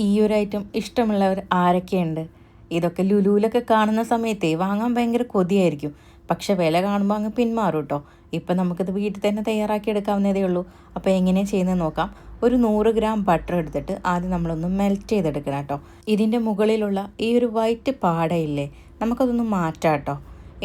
ഈ ഒരു ഐറ്റം ഇഷ്ടമുള്ളവർ ആരൊക്കെയുണ്ട്? ഇതൊക്കെ ലുലുവിലൊക്കെ കാണുന്ന സമയത്തേ വാങ്ങാൻ ഭയങ്കര കൊതിയായിരിക്കും. പക്ഷെ വില കാണുമ്പോൾ അങ്ങ് പിന്മാറും കേട്ടോ. ഇപ്പം നമുക്കിത് വീട്ടിൽ തന്നെ തയ്യാറാക്കി എടുക്കാവുന്നതേ ഉള്ളൂ. അപ്പോൾ എങ്ങനെയാണ് ചെയ്യുന്നത് നോക്കാം. ഒരു 100 ഗ്രാം ബട്ടർ എടുത്തിട്ട് ആദ്യം നമ്മളൊന്ന് മെൽറ്റ് ചെയ്തെടുക്കണം കേട്ടോ. ഇതിൻ്റെ മുകളിലുള്ള ഈ ഒരു വൈറ്റ് പാടയില്ലേ, നമുക്കതൊന്ന് മാറ്റാം കേട്ടോ.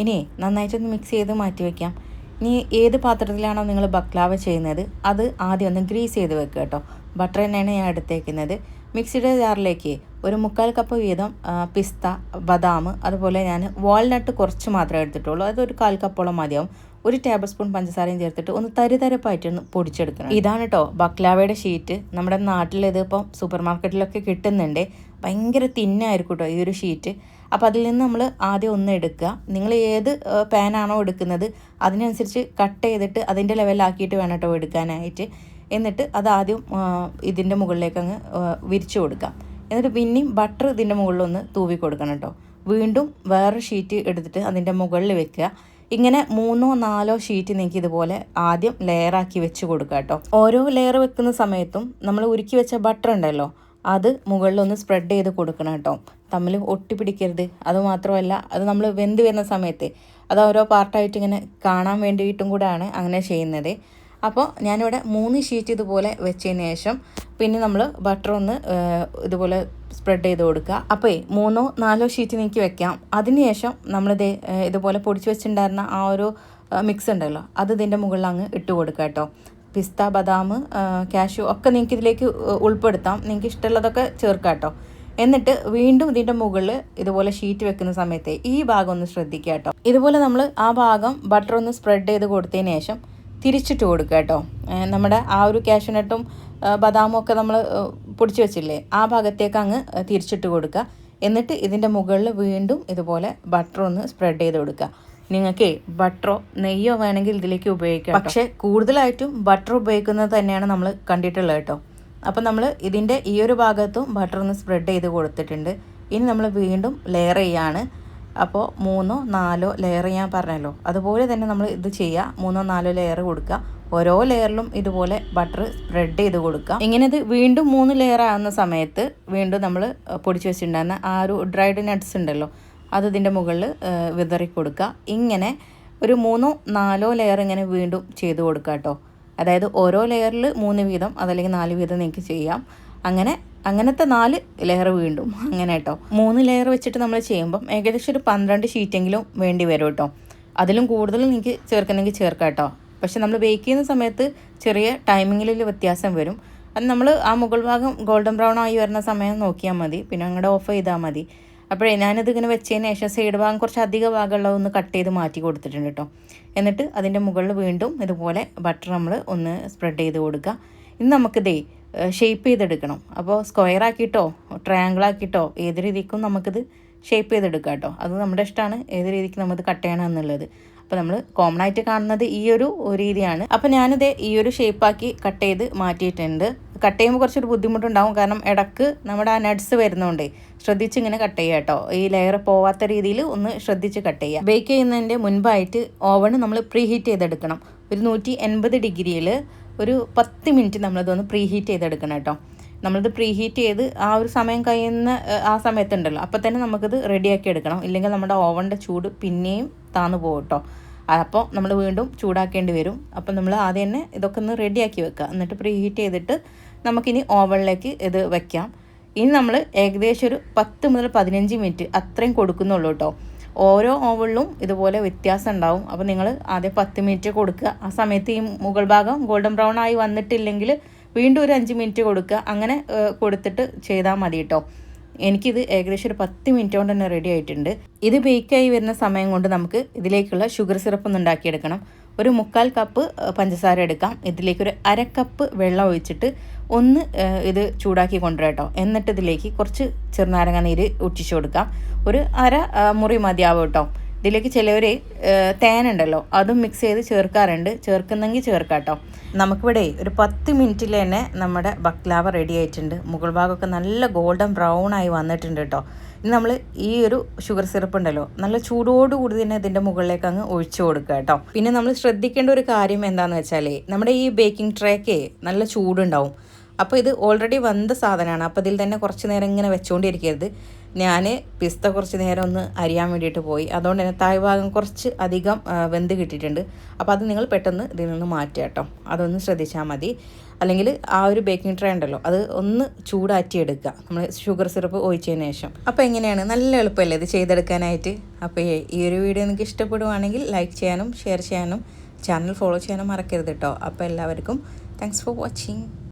ഇനി നന്നായിട്ടൊന്ന് മിക്സ് ചെയ്ത് മാറ്റി വയ്ക്കാം. ഇനി ഏത് പാത്രത്തിലാണോ നിങ്ങൾ ബക്ലാവ ചെയ്യുന്നത് അത് ആദ്യം ഒന്ന് ഗ്രീസ് ചെയ്ത് വെക്കുക കേട്ടോ. ബട്ടർ തന്നെയാണ് ഞാൻ എടുത്തേക്കുന്നത്. മിക്സിയുടെ ജാറിലേക്ക് ഒരു 1/4 കപ്പ് വീതം പിസ്ത, ബദാം, അതുപോലെ ഞാൻ വാൾനട്ട് കുറച്ച് മാത്രമേ എടുത്തിട്ടുള്ളൂ. അതൊരു 1/4 കപ്പോളം മതിയാവും. 1 ടേബിൾ സ്പൂൺ പഞ്ചസാരയും ചേർത്തിട്ട് ഒന്ന് തരിതരപ്പായിട്ടൊന്ന് പൊടിച്ചെടുക്കണം. ഇതാണ് കേട്ടോ ബക്ലാവയുടെ ഷീറ്റ്. നമ്മുടെ നാട്ടിൽ ഇതിപ്പം സൂപ്പർ മാർക്കറ്റിലൊക്കെ കിട്ടുന്നുണ്ട്. ഭയങ്കര തിന്നായിരിക്കും കേട്ടോ ഈ ഒരു ഷീറ്റ്. അപ്പോൾ അതിൽ നിന്ന് നമ്മൾ ആദ്യം ഒന്ന് എടുക്കുക. നിങ്ങൾ ഏത് പാനാണോ എടുക്കുന്നത് അതിനനുസരിച്ച് കട്ട് ചെയ്തിട്ട് അതിൻ്റെ ലെവലാക്കിയിട്ട് വേണം കേട്ടോ എടുക്കാനായിട്ട്. എന്നിട്ട് അതാദ്യം ഇതിൻ്റെ മുകളിലേക്ക് അങ്ങ് വിരിച്ചു കൊടുക്കാം. എന്നിട്ട് പിന്നെയും ബട്ടർ ഇതിൻ്റെ മുകളിലൊന്ന് തൂവി കൊടുക്കണം കേട്ടോ. വീണ്ടും വേറൊരു ഷീറ്റ് എടുത്തിട്ട് അതിൻ്റെ മുകളിൽ വെക്കുക. ഇങ്ങനെ 3 or 4 ഷീറ്റ് നിങ്ങൾക്ക് ഇതുപോലെ ആദ്യം ലെയറാക്കി വെച്ച് കൊടുക്കുക കേട്ടോ. ഓരോ ലെയർ വെക്കുന്ന സമയത്തും നമ്മൾ ഉരുക്കി വെച്ച ബട്ടർ ഉണ്ടല്ലോ അത് മുകളിലൊന്ന് സ്പ്രെഡ് ചെയ്ത് കൊടുക്കണം കേട്ടോ. തമ്മിൽ ഒട്ടിപ്പിടിക്കരുത്. അതുമാത്രമല്ല അത് നമ്മൾ വെന്ത് വരുന്ന സമയത്ത് അത് ഓരോ പാർട്ടായിട്ട് ഇങ്ങനെ കാണാൻ വേണ്ടിയിട്ടും കൂടെയാണ് അങ്ങനെ ചെയ്യുന്നത്. അപ്പോൾ ഞാനിവിടെ 3 ഷീറ്റ് ഇതുപോലെ വെച്ചതിന് ശേഷം പിന്നെ നമ്മൾ ബട്ടർ ഒന്ന് ഇതുപോലെ സ്പ്രെഡ് ചെയ്ത് കൊടുക്കുക. അപ്പോൾ 3 or 4 ഷീറ്റ് നീക്കി വെക്കാം. അതിനുശേഷം നമ്മളിത് ഇതുപോലെ പൊടിച്ച് വെച്ചിട്ടുണ്ടായിരുന്ന ആ ഒരു മിക്സ് ഉണ്ടല്ലോ അത് ഇതിൻ്റെ മുകളിൽ അങ്ങ് ഇട്ട് കൊടുക്കുക കേട്ടോ. പിസ്ത, ബദാം, കാഷ്യൂ ഒക്കെ നിങ്ങൾക്ക് ഇതിലേക്ക് ഉൾപ്പെടുത്താം. നിങ്ങൾക്ക് ഇഷ്ടമുള്ളതൊക്കെ ചേർക്കാം കേട്ടോ. എന്നിട്ട് വീണ്ടും ഇതിൻ്റെ മുകളിൽ ഇതുപോലെ ഷീറ്റ് വെക്കുന്ന സമയത്ത് ഈ ഭാഗം ഒന്ന് ശ്രദ്ധിക്കുക കേട്ടോ. ഇതുപോലെ നമ്മൾ ആ ഭാഗം ബട്ടർ ഒന്ന് സ്പ്രെഡ് ചെയ്ത് കൊടുത്തതിന് ശേഷം തിരിച്ചിട്ട് കൊടുക്കുക കേട്ടോ. നമ്മുടെ ആ ഒരു കാഷ്യൂനട്ടും ബദാമും ഒക്കെ നമ്മൾ പൊടിച്ച് വെച്ചില്ലേ ആ ഭാഗത്തേക്ക് അങ്ങ് തിരിച്ചിട്ട് കൊടുക്കുക. എന്നിട്ട് ഇതിൻ്റെ മുകളിൽ വീണ്ടും ഇതുപോലെ ബട്ടർ ഒന്ന് സ്പ്രെഡ് ചെയ്ത് കൊടുക്കുക. നിങ്ങൾക്ക് ബട്ടറോ നെയ്യോ വേണമെങ്കിൽ ഇതിലേക്ക് ഉപയോഗിക്കാം. പക്ഷേ കൂടുതലായിട്ടും ബട്ടർ ഉപയോഗിക്കുന്നത് തന്നെയാണ് നമ്മൾ കണ്ടിട്ടുള്ളത് കേട്ടോ. അപ്പോൾ നമ്മൾ ഇതിൻ്റെ ഈ ഒരു ഭാഗത്തും ബട്ടർ ഒന്ന് സ്പ്രെഡ് ചെയ്ത് കൊടുത്തിട്ടുണ്ട്. ഇനി നമ്മൾ വീണ്ടും ലെയർ ചെയ്യാണ്. അപ്പോൾ 3 or 4 ലെയർ ഞാൻ പറഞ്ഞല്ലോ അതുപോലെ തന്നെ നമ്മൾ ഇത് ചെയ്യുക. 3 or 4 ലെയർ കൊടുക്കുക. ഓരോ ലെയറിലും ഇതുപോലെ ബട്ടർ സ്പ്രെഡ് ചെയ്ത് കൊടുക്കുക. ഇങ്ങനെ ഇത് വീണ്ടും 3 ലെയർ ആകുന്ന സമയത്ത് വീണ്ടും നമ്മൾ പൊടിച്ച് വെച്ചിട്ടുണ്ടായിരുന്ന ആ ഒരു ഡ്രൈഡ് നട്ട്സ് ഉണ്ടല്ലോ അത് ഇതിൻ്റെ മുകളിൽ വിതറി കൊടുക്കുക. ഇങ്ങനെ ഒരു 3 or 4 ലെയർ ഇങ്ങനെ വീണ്ടും ചെയ്ത് കൊടുക്കുക കേട്ടോ. അതായത് ഓരോ ലെയറിൽ 3 വീതം അതല്ലെങ്കിൽ 4 വീതം നിങ്ങൾക്ക് ചെയ്യാം. അങ്ങനത്തെ 4 ലെയർ വീണ്ടും അങ്ങനെ കേട്ടോ. 3 ലെയർ വെച്ചിട്ട് നമ്മൾ ചെയ്യുമ്പം ഏകദേശം ഒരു 12 ഷീറ്റെങ്കിലും വേണ്ടി വരും കേട്ടോ. അതിലും കൂടുതൽ നിങ്ങൾക്ക് ചേർക്കണമെങ്കിൽ ചേർക്കാം കേട്ടോ. പക്ഷെ നമ്മൾ ബേക്ക് ചെയ്യുന്ന സമയത്ത് ചെറിയ ടൈമിങ്ങിൽ വ്യത്യാസം വരും. അത് നമ്മൾ ആ മുകൾ ഭാഗം ഗോൾഡൻ ബ്രൗൺ ആയി വരുന്ന സമയം നോക്കിയാൽ മതി. പിന്നെ അങ്ങോട്ട് ഓഫ് ചെയ്താൽ മതി. അപ്പോഴേ ഞാനിത് ഇങ്ങനെ വെച്ചതിന് ശേഷം സൈഡ് ഭാഗം കുറച്ച് അധിക ഭാഗമുള്ളതൊന്ന് കട്ട് ചെയ്ത് മാറ്റി കൊടുത്തിട്ടുണ്ട് കേട്ടോ. എന്നിട്ട് അതിൻ്റെ മുകളിൽ വീണ്ടും ഇതുപോലെ ബട്ടർ നമ്മൾ ഒന്ന് സ്പ്രെഡ് ചെയ്ത് കൊടുക്കുക. ഇനി നമുക്കിതേ ഷേപ്പ് ചെയ്തെടുക്കണം. അപ്പോൾ സ്ക്വയർ ആക്കിയിട്ടോ ട്രയാങ്കിൾ ആക്കിയിട്ടോ ഏത് രീതിക്കും നമുക്കിത് ഷേപ്പ് ചെയ്തെടുക്കാം കേട്ടോ. അത് നമ്മുടെ ഇഷ്ടമാണ് ഏത് രീതിക്ക് നമുക്കിത് കട്ട് ചെയ്യണം എന്നുള്ളത്. അപ്പോൾ നമ്മൾ കോമൺ ആയിട്ട് കാണുന്നത് ഈ ഒരു രീതിയാണ്. അപ്പോൾ ഞാനിത് ഈ ഒരു ഷേപ്പാക്കി കട്ട് ചെയ്ത് മാറ്റിയിട്ടുണ്ട്. കട്ട് ചെയ്യുമ്പോൾ കുറച്ചൊരു ബുദ്ധിമുട്ടുണ്ടാവും. കാരണം ഇടക്ക് നമ്മുടെ ആ നട്ട്സ് വരുന്നതുകൊണ്ട് ശ്രദ്ധിച്ച് ഇങ്ങനെ കട്ട് ചെയ്യുക കേട്ടോ. ഈ ലെയർ പോവാത്ത രീതിയിൽ ഒന്ന് ശ്രദ്ധിച്ച് കട്ട് ചെയ്യുക. ബേക്ക് ചെയ്യുന്നതിൻ്റെ മുൻപായിട്ട് ഓവൺ നമ്മൾ പ്രീ ഹീറ്റ് ചെയ്തെടുക്കണം. ഒരു 180 ഡിഗ്രിയിൽ ഒരു 10 മിനിറ്റ് നമ്മളിതൊന്ന് പ്രീ ഹീറ്റ് ചെയ്തെടുക്കണം കേട്ടോ. നമ്മളിത് പ്രീ ഹീറ്റ് ചെയ്ത് ആ ഒരു സമയം കഴിയുന്ന ആ സമയത്തുണ്ടല്ലോ അപ്പോൾ തന്നെ നമുക്കിത് റെഡിയാക്കി എടുക്കണം. ഇല്ലെങ്കിൽ നമ്മുടെ ഓവൻ്റെ ചൂട് പിന്നെയും താന്നു പോകും കേട്ടോ. അപ്പോൾ നമ്മൾ വീണ്ടും ചൂടാക്കേണ്ടി വരും. അപ്പോൾ നമ്മൾ ആദ്യം തന്നെ ഇതൊക്കെ ഒന്ന് റെഡിയാക്കി വെക്കുക. എന്നിട്ട് പ്രീ ഹീറ്റ് ചെയ്തിട്ട് നമുക്കിനി ഓവനിലേക്ക് ഇത് വെക്കാം. ഇനി നമ്മൾ ഏകദേശം ഒരു 10 മുതൽ 15 മിനിറ്റ് അത്രയും കൊടുക്കുന്നുള്ളൂ കേട്ടോ. ഓരോ ഓവനിലും ഇതുപോലെ വ്യത്യാസം ഉണ്ടാവും. അപ്പോൾ നിങ്ങൾ ആദ്യം 10 മിനിറ്റ് കൊടുക്കുക. ആ സമയത്ത് ഈ മുകൾ ഭാഗം ഗോൾഡൻ ബ്രൗൺ ആയി വന്നിട്ടില്ലെങ്കിൽ വീണ്ടും ഒരു 5 മിനിറ്റ് കൊടുക്കുക. അങ്ങനെ കൊടുത്തിട്ട് ചെയ്താൽ മതി കേട്ടോ. എനിക്കിത് ഏകദേശം ഒരു 10 മിനിറ്റ് കൊണ്ട് തന്നെ റെഡി ആയിട്ടുണ്ട്. ഇത് ബേക്കായി വരുന്ന സമയം കൊണ്ട് നമുക്ക് ഇതിലേക്കുള്ള ഷുഗർ സിറപ്പ് ഒന്ന് ഉണ്ടാക്കിയെടുക്കണം. ഒരു 1/4 കപ്പ് പഞ്ചസാര എടുക്കാം. ഇതിലേക്കൊരു 1/2 കപ്പ് വെള്ളം ഒഴിച്ചിട്ട് ഒന്ന് ഇത് ചൂടാക്കി കൊണ്ടുവരാം കേട്ടോ. എന്നിട്ട് ഇതിലേക്ക് കുറച്ച് ചെറുനാരങ്ങ നീര് ഒറ്റിച്ചു കൊടുക്കാം. ഒരു 1/2 മുറി മതിയാവും കേട്ടോ. ഇതിലേക്ക് ചിലവർ തേനുണ്ടല്ലോ അതും മിക്സ് ചെയ്ത് ചേർക്കാറുണ്ട്. ചേർക്കുന്നെങ്കിൽ ചേർക്കാം കേട്ടോ. നമുക്കിവിടെ ഒരു 10 മിനിറ്റിൽ തന്നെ നമ്മുടെ ബക്ലാവ റെഡി ആയിട്ടുണ്ട്. മുകൾ ഭാഗമൊക്കെ നല്ല ഗോൾഡൻ ബ്രൗൺ ആയി വന്നിട്ടുണ്ട് കേട്ടോ. ഇനി നമ്മൾ ഈ ഒരു ഷുഗർ സിറപ്പ് ഉണ്ടല്ലോ നല്ല ചൂടോടുകൂടി തന്നെ ഇതിൻ്റെ മുകളിലേക്ക് അങ്ങ് ഒഴിച്ചു കൊടുക്കുക കേട്ടോ. പിന്നെ നമ്മൾ ശ്രദ്ധിക്കേണ്ട ഒരു കാര്യം എന്താണെന്ന് വെച്ചാൽ നമ്മുടെ ഈ ബേക്കിംഗ് ട്രേക്ക് നല്ല ചൂടുണ്ടാവും. അപ്പോൾ ഇത് ഓൾറെഡി വെന്ത സാധനമാണ്. അപ്പോൾ ഇതിൽ തന്നെ കുറച്ച് നേരം ഇങ്ങനെ വെച്ചുകൊണ്ടിരിക്കരുത്. ഞാൻ പിസ്ത കുറച്ച് നേരം ഒന്ന് അരിയാൻ വേണ്ടിയിട്ട് പോയി. അതുകൊണ്ട് തന്നെ താഴ്ഭാഗം കുറച്ച് അധികം വെന്ത് കിട്ടിയിട്ടുണ്ട്. അപ്പോൾ അത് നിങ്ങൾ പെട്ടെന്ന് ഇതിൽ നിന്ന് മാറ്റുക കേട്ടോ. അതൊന്ന് ശ്രദ്ധിച്ചാൽ മതി. അല്ലെങ്കിൽ ആ ഒരു ബേക്കിംഗ് ട്രേ ഉണ്ടല്ലോ, അത് ഒന്ന് ചൂടാറ്റിയെടുക്കുക നമ്മൾ ഷുഗർ സിറപ്പ് ഒഴിച്ചതിന് ശേഷം. അപ്പോൾ എങ്ങനെയാണ്, നല്ല എളുപ്പമല്ലേ ഇത് ചെയ്തെടുക്കാനായിട്ട്. അപ്പോൾ ഈ ഒരു വീഡിയോ നിങ്ങൾക്ക് ഇഷ്ടപ്പെടുവാണെങ്കിൽ ലൈക്ക് ചെയ്യാനും ഷെയർ ചെയ്യാനും ചാനൽ ഫോളോ ചെയ്യാനും മറക്കരുത് കേട്ടോ. അപ്പോൾ എല്ലാവർക്കും താങ്ക്സ് ഫോർ വാച്ചിങ്.